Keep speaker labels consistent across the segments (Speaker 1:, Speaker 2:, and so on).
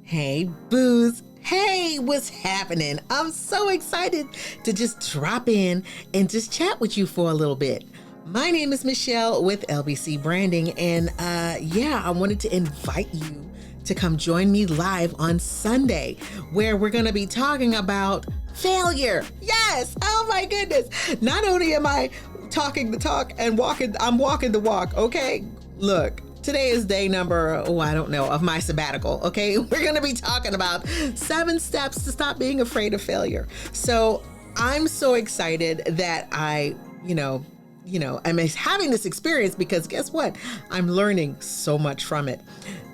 Speaker 1: Hey, booze. Hey, what's happening? I'm so excited to just drop in and just chat with you for a little bit. My name is Michelle with LBC Branding, and I wanted to invite you to come join me live on Sunday, where we're going to be talking about failure. Yes. Oh my goodness. Not only am I talking the talk and I'm walking the walk. Okay. Look, today is day number, of my sabbatical. Okay. We're going to be talking about 7 steps to stop being afraid of failure. So I'm so excited that I'm having this experience because guess what? I'm learning so much from it.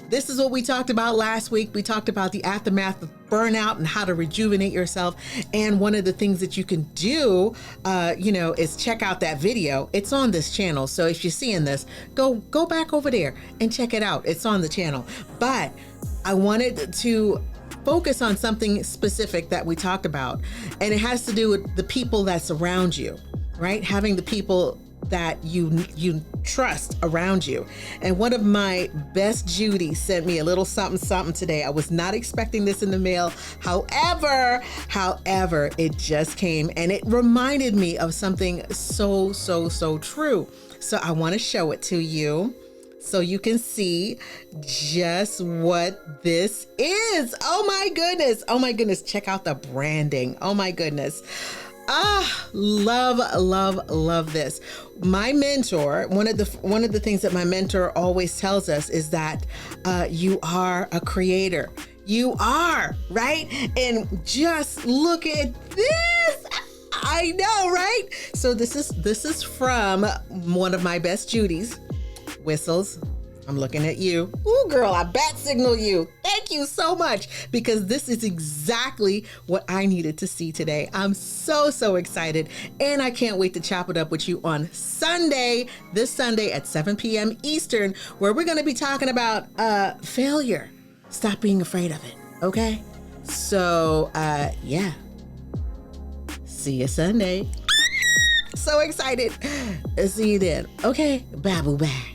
Speaker 1: This is what we talked about last week. We talked about the aftermath of burnout and how to rejuvenate yourself. And one of the things that you can do, is check out that video. It's on this channel. So if you're seeing this, go back over there and check it out. It's on the channel. But I wanted to focus on something specific that we talked about. And it has to do with the people that surround you, right? Having the people that you trust around you. And one of my best Judy sent me a little something today. I was not expecting this in the mail. However, it just came and it reminded me of something so true. So I want to show it to you so you can see just what this is. Oh my goodness. Check out the branding. Oh my goodness. Love this. My mentor, one of the things that my mentor always tells us is that you are a creator. You are, right? And just look at this. I know, right? So this is from one of my best Judy's whistles. I'm looking at you. Ooh, girl, I bat signal you. Thank you so much, because this is exactly what I needed to see today. I'm so excited, and I can't wait to chop it up with you on Sunday, this Sunday at 7 p.m. Eastern, where we're going to be talking about failure. Stop being afraid of it, okay? So, see you Sunday. So excited. See you then. Okay, bye.